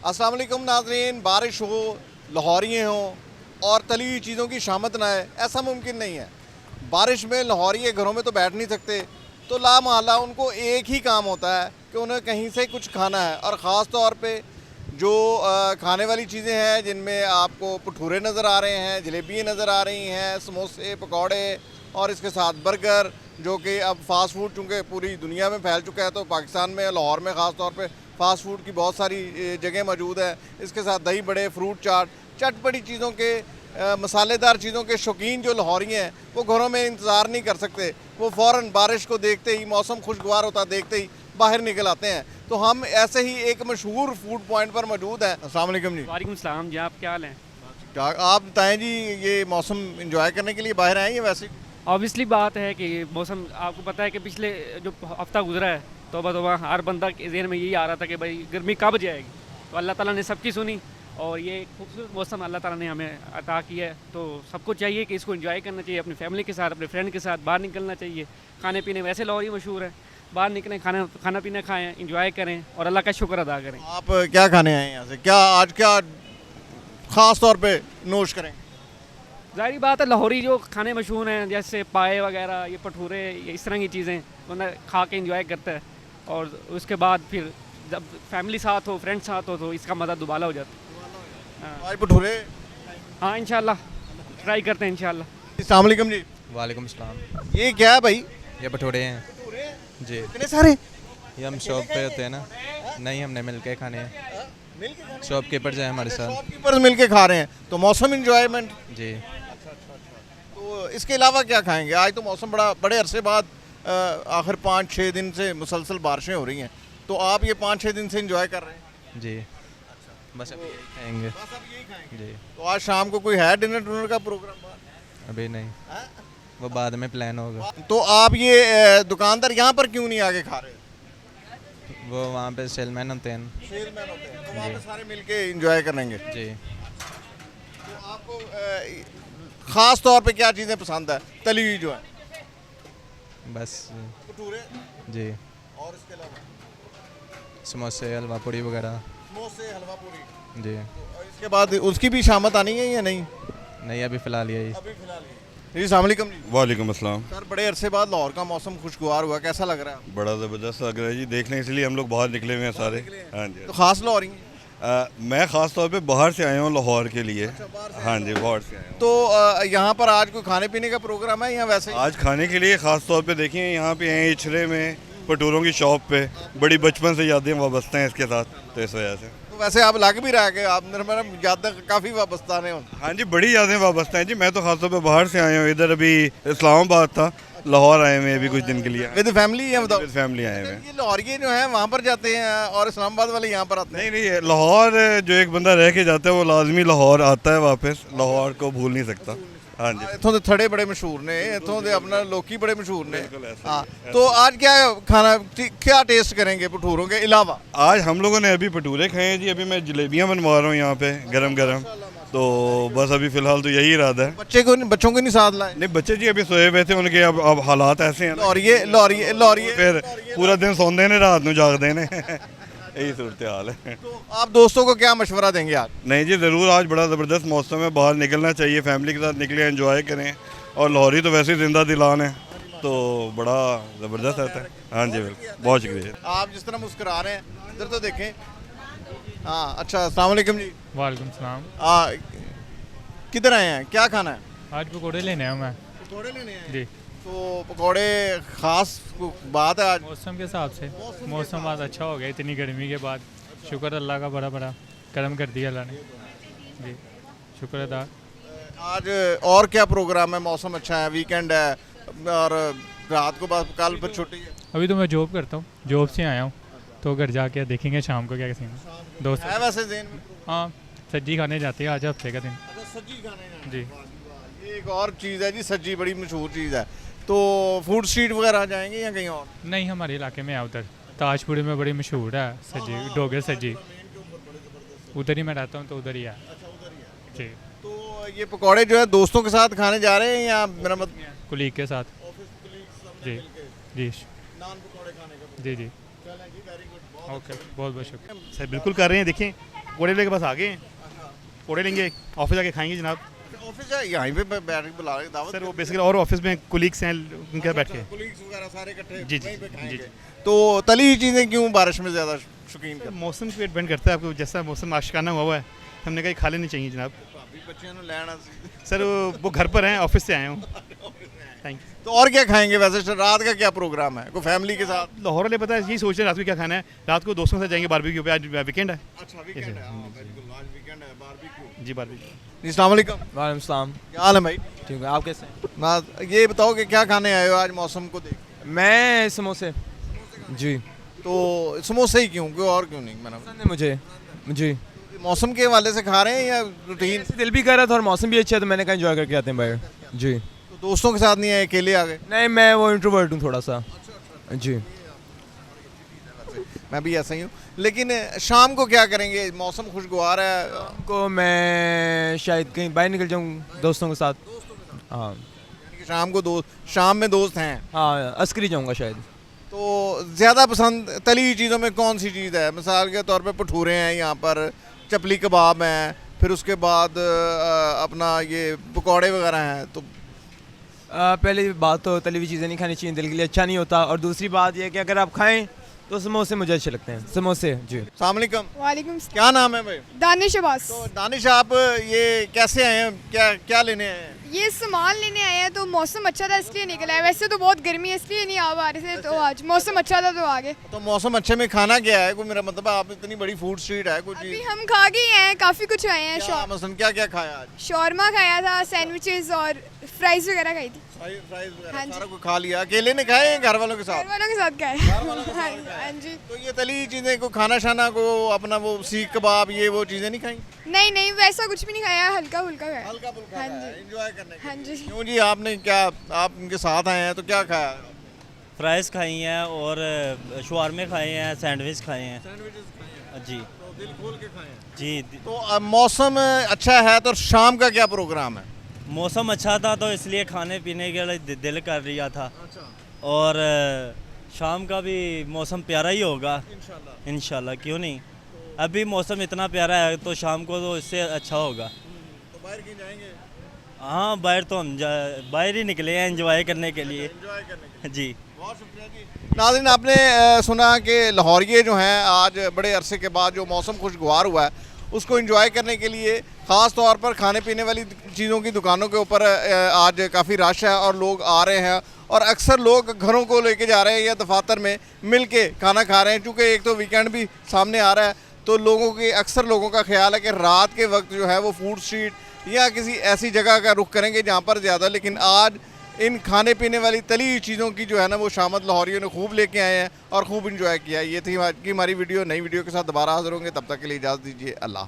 अस्सलाम वालेकुम नाज़रीन, बारिश हो, लाहौरिये हों और तली हुई चीज़ों की शामत ना है, ऐसा मुमकिन नहीं है। बारिश में लाहौरिये घरों में तो बैठ नहीं सकते, तो लामहल्ला उनको एक ही काम होता है कि उन्हें कहीं से कुछ खाना है। और ख़ास तौर पे जो खाने वाली चीज़ें हैं जिनमें आपको भटूरे नज़र आ रहे हैं, जलेबियाँ नज़र आ रही हैं, समोसे, पकौड़े और इसके साथ बर्गर, जो कि अब फ़ास्ट फूड चूँकि पूरी दुनिया में फैल चुका है, तो पाकिस्तान में लाहौर में ख़ास तौर पे फ़ास्ट फूड की बहुत सारी जगह मौजूद है। इसके साथ दही बड़े, फ्रूट चाट, चटपटी चीज़ों के मसालेदार चीज़ों के शौकीन जो लाहौरी हैं वो घरों में इंतज़ार नहीं कर सकते, वो फ़ौरन बारिश को देखते ही, मौसम खुशगवार होता देखते ही बाहर निकल आते हैं। तो हम ऐसे ही एक मशहूर फूड पॉइंट पर मौजूद हैं। अस्सलाम वालेकुम जी। वालेकुम सलाम जी, आप क्या हाल हैं? आप बताएं जी, ये मौसम इंजॉय करने के लिए बाहर आए हैं या वैसे? ऑब्वियसली बात है कि मौसम, आपको पता है कि पिछले जो हफ्ता गुजरा है, तौबा तौबा, हर बंदा के ज़हन में यही आ रहा था कि भाई गर्मी कब जाएगी। तो अल्लाह ताला ने सबकी सुनी और ये खूबसूरत मौसम अल्लाह ताला ने हमें अता किया है। तो सबको चाहिए कि इसको एंजॉय करना चाहिए, अपनी फैमिली के साथ, अपने फ्रेंड के साथ बाहर निकलना चाहिए। खाने पीने वैसे लाहौरी मशहूर है, बाहर निकलें, खाना पीना खाएँ, इंजॉय करें और अल्लाह का शुक्र अदा करें। आप क्या खाने आए हैं यहाँ से? क्या आज क्या ख़ास तौर पे नोश करेंगे? ज़ाहिर बात है, लाहौरी जो खाने मशहूर हैं जैसे पाए वगैरह, ये भटूरे, ये इस तरह की चीज़ें बंदा खा के इंजॉय करता है और उसके बाद फिर जब फैमिली साथ हो, फ्रेंड साथ हो, तो इसका मज़ा दुबाला हो जाता है। आज भटूरे? हाँ इंशाल्लाह ट्राई करते हैं इंशाल्लाह। अस्सलाम वालेकुम जी। वालेकुम सलाम। ये क्या है भाई? ये भटूरे हैं जी। इतने सारे? ये हम शॉप पे होते हैं ना, नहीं हमने मिल के खाने हैं, शॉपकीपर जाए हमारे साथ शॉपकीपर्स मिल के खा रहे हैं, तो मौसम इंजॉयमेंट जी। तो इसके अलावा क्या खाएंगे? आज तो मौसम बड़े अरसे बाद आखिर 5-6 दिन से मुसलसल बारिशें हो रही हैं, तो आप ये 5-6 दिन से इंजॉय कर रहे हैं? जी बस अभी यही खाएंगे बस अब यही खाएंगे जी। तो आज शाम को कोई है डिनर का प्रोग्राम? अभी नहीं, वो बाद में प्लान होगा। तो आप ये दुकानदार यहाँ पर क्यों नहीं आके खा रहे? वो वहाँ पे सेलमैन होते हैं सेलमैन होते हैं, तो वहाँ पे सारे मिल के इंजॉय करेंगे जी। तो आपको ख़ास तौर पे क्या चीज़ें पसंद है? तली हुई जो है बस भटूरे जी, और इसके अलावा समोसे, हलवा पूड़ी वगैरह समोसे, हलवा पूरी जी। और इसके बाद उसकी भी शामत आनी है या नहीं? नहीं अभी फ़िलहाल यही। अभी फिलहाल जी। अस्सलाम वालेकुम जी। वालेकुम अस्सलाम। सर, बड़े अरसे बाद लाहौर का मौसम खुशगवार हुआ, कैसा लग रहा है? बड़ा ज़बरदस्त लग रहा है जी, देखने इसलिए हम लोग बाहर निकले हुए हैं सारे। हाँ जी। तो खास लाहौरी हैं? मैं ख़ास तौर पे बाहर से आया हूँ लाहौर के लिए। हाँ जी, बाहर से आया हूँ। तो यहाँ पर आज कोई खाने पीने का प्रोग्राम है या वैसे ही? आज खाने के लिए ख़ास तौर पे देखिए यहाँ पे हैं इछरे में भटूरों की शॉप पे, बड़ी बचपन से यादें वाबस्ता हैं इसके साथ, तो इस वजह से। तो वैसे आप लग भी रहा है कि आप मेरा यादें काफ़ी वाबस्ता हैं। हाँ जी, बड़ी यादें वाबस्ता हैं जी। मैं तो ख़ास तौर पे बाहर से आया हूँ, इधर अभी इस्लामाबाद था, लाहौर आए हुए अभी कुछ दिन के लिए। विद फैमिली या बताओ? विद फैमिली आए हुए हैं। ये लाहौरिये जो हैं वहाँ पर जाते हैं और इस्लामाबाद वाले यहाँ पर आते हैं? नहीं नहीं, लाहौर जो एक बंदा रह के जाता है वो लाजमी लाहौर आता है वापस, लाहौर को भूल नहीं सकता। हाँ जी। इतों के थड़े बड़े मशहूर ने, इतों के अपना लोकी बड़े मशहूर ने। हाँ, तो आज क्या खाना, क्या टेस्ट करेंगे भटूरों के अलावा? आज हम लोगों ने अभी भटूरे खाए हैं जी, अभी मैं जलेबियाँ बनवा रहा हूँ यहाँ पे गरम गरम, तो बस अभी फ़िलहाल तो यही इरादा है। बच्चों को नहीं साथ लाए? नहीं, बच्चे जी अभी सोए हुए थे, उनके अब हालात ऐसे हैं, लाहौरिये फिर पूरा दिन सौंदे ने, रात में जागदे ने यही सूरत हाल है। तो आप दोस्तों को क्या मशवरा देंगे आज? नहीं जी, ज़रूर, आज बड़ा ज़बरदस्त मौसम है, बाहर निकलना चाहिए, फैमिली के साथ निकले, एंजॉय करें। और लाहौरी तो वैसे ही जिंदा दिलान है, तो बड़ा ज़बरदस्त रहता है। हाँ जी, बिल्कुल, बहुत शुक्रिया। आप जिस तरह मुस्कुरा रहे हैं, इधर तो देखें। हाँ, अच्छा, अस्सलाम वालेकुम जी। वालेकुम सलाम। किधर आए हैं, क्या खाना है? आज पकौड़े लेने आया मैं पकौड़े लेने हैं जी। तो पकौड़े खास बात है आज? मौसम के हिसाब से मौसम आज अच्छा हो गया, इतनी गर्मी के बाद शुक्र अल्लाह का, बड़ा बड़ा करम कर दिया अल्लाह ने जी, शुक्र अदा। आज और क्या प्रोग्राम है? मौसम अच्छा है, वीकेंड है और रात को बाद कल फिर छुट्टी है। अभी तो मैं जॉब करता हूँ, जॉब से आया हूँ, तो घर जाके देखेंगे शाम को क्या सीन है। दोस्त है वैसे ज़हन में? हाँ, सब्जी खाने जाते हैं आज हफ्ते का दिन सब्जी खाने जी। एक और चीज़ है जी, सज्जी बड़ी मशहूर चीज़ है, तो फूड स्ट्रीट वगैरह जाएंगे या कहीं और? नहीं, हमारे इलाके में है उधर, ताजपुरी में बड़ी मशहूर है सज्जी, डोगर सज्जी। उधर ही मैं रहता हूँ तो उधर ही है जी। तो ये पकौड़े जो है दोस्तों के साथ खाने जा रहे हैं या मेरा मतलब कुलीग के साथ? जी जी नान पकौड़े खाने का? जी जी चलें जी, वेरी गुड, ओके, बहुत बहुत शुक्रिया। सर बिल्कुल कर रहे हैं, देखिए कोड़े लेके बस आ गए हैं, कोड़े लेंगे ऑफिस जाके खाएंगे जनाब। ऑफिस है यहीं पे बैठ के बुला रहे हैं दावत? सर वो बेसिकली और ऑफिस में कुलीग्स हैं, उनके साथ बैठ के। कोलीग्स वगैरह सारे इकट्ठे जी, जी, वहीं पे जी, खाएंगे। जी। तो तली हुई चीज़ें क्यों बारिश में ज़्यादा शौकीन सर करते मौसम पे डिपेंड करता है, आपको जैसा मौसम आशिकाना हुआ है हमने कहा ये खा लेनी चाहिए जनाब। भाभी बच्चियां ਨੂੰ ਲੈਣ ਅਸੀਂ सर वो घर पर हैं, ऑफिस से आए हूँ। Thank you. तो और क्या खाएंगे वैसे रात का क्या प्रोग्राम है, कोई फैमिली के साथ? लाहौर वाले पता है यही सोच रहे हैं रात को क्या खाना है, रात को दोस्तों के साथ जाएंगे बारबेक्यू पे, आज वीकेंड है। अच्छा वीकेंड है, हाँ बिल्कुल आज वीकेंड है, बारबेक्यू। जी बारबेक्यू। जी अस्सलाम वालेकुम, वालेकुम सलाम। क्या हाल है भाई? ठीक है, आप कैसे हैं? ना ये बताओ कि क्या खाने आए हो आज मौसम को देख? मैं समोसे जी तो समोसे ही क्यों, कोई और क्यों नहीं? मैंने पसंद है मुझे जी। मौसम के हवाले से खा रहे हैं या रूटीन? ऐसे दिल भी कर रहा था और मौसम भी अच्छा है तो मैंने कहा एंजॉय करके आते हैं बाहर जी। तो दोस्तों के साथ नहीं आए, अकेले आ गए? नहीं, मैं वो इंट्रोवर्ट हूँ थोड़ा सा जी। मैं भी ऐसा ही हूँ, लेकिन शाम को क्या करेंगे? मौसम खुशगवार है, को मैं शायद कहीं बाहर निकल जाऊँ दोस्तों के साथ। हाँ यानी कि शाम को दोस्त, शाम में दोस्त हैं, हाँ, अस्करी जाऊँगा शायद। तो ज़्यादा पसंद तली हुई चीज़ों में कौन सी चीज़ है? मिसाल के तौर पे भटूरे हैं यहाँ पर, चपली कबाब हैं, फिर उसके बाद अपना ये पकौड़े वगैरह हैं। तो पहली बात तो तली हुई चीज़ें नहीं खानी चाहिए, दिल के लिए अच्छा नहीं होता। और दूसरी बात यह कि अगर आप खाएं तो समोसे मुझे अच्छे लगते हैं, समोसे जी। अस्सलाम वालेकुम, वालेकुम सलाम। क्या नाम है भाई? दानिश अब्बास। तो दानिश आप ये कैसे आए हैं, क्या क्या लेने आए हैं? ये सामान लेने आए हैं, तो मौसम अच्छा था इसलिए निकला है। वैसे तो बहुत गर्मी है इसलिए नहीं आ पा रहे थे, तो आज मौसम अच्छा था तो आ गए। तो मौसम अच्छे में खाना क्या है? कोई मेरा मतलब है आप इतनी बड़ी फूड स्ट्रीट है, कुछ अभी हम खा के ही आए हैं, काफ़ी कुछ आए हैं। मसलन क्या क्या खाया आज? शौरमा खाया था, सैंडविचेस और फ्राइज वगैरह खाई थी। फ्राइज वगैरह हाँ जी। सारा कुछ खा लिया? अकेले ने खाए हैं घर वालों के घर साथ? वालों के साथ खाए। हाँ जी। तो ये तली हुई चीज़ें को खाना शाना को अपना वो सीख कबाब ये वो चीज़ें नहीं खाई? नहीं नहीं, वैसा कुछ भी नहीं खाया, हल्का फुल्का खाया। हल्का फुल्का हाँ खाया, जी। एंजॉय करने के हाँ लिए। जी। क्यों जी, आपने क्या, आप उनके साथ आए हैं तो क्या खाया? फ्राइज़ खाई हैं और शवारमे खाए हैं, सैंडविच खाए हैं जी। तो दिल खोल के खाए हैं। जी। तो मौसम अच्छा है तो शाम का क्या प्रोग्राम है? मौसम अच्छा था तो इसलिए खाने पीने के लिए दिल कर रहा था, और शाम का भी मौसम प्यारा ही होगा इंशाल्लाह, क्यों नहीं। अभी मौसम इतना प्यारा है तो शाम को तो इससे अच्छा होगा। तो बाहर कहीं जाएंगे? हाँ, बाहर तो हम बाहर ही निकले हैं एंजॉय करने के लिए एंजॉय करने के लिए। जी। बहुत शुक्रिया जी। नाज़रीन, आपने सुना कि लाहौरिये जो हैं आज बड़े अरसे के बाद जो मौसम खुशगवार हुआ है उसको एंजॉय करने के लिए ख़ास तौर पर खाने पीने वाली चीज़ों की दुकानों के ऊपर आज काफ़ी रश है और लोग आ रहे हैं, और अक्सर लोग घरों को लेके जा रहे हैं या दफातर में मिल के खाना खा रहे हैं। चूँकि एक तो वीकेंड भी सामने आ रहा है तो अक्सर लोगों का ख्याल है कि रात के वक्त जो है वो फूड स्ट्रीट या किसी ऐसी जगह का रुख करेंगे जहाँ पर ज़्यादा। लेकिन आज इन खाने पीने वाली तली हुई चीज़ों की जो है ना वो शामत लाहौरियों ने खूब लेके आए हैं और खूब इंजॉय किया है। ये थी आज की हमारी वीडियो। नई वीडियो के साथ दोबारा हाजिर होंगे, तब तक के लिए इजाज़त दीजिए। अल्लाह।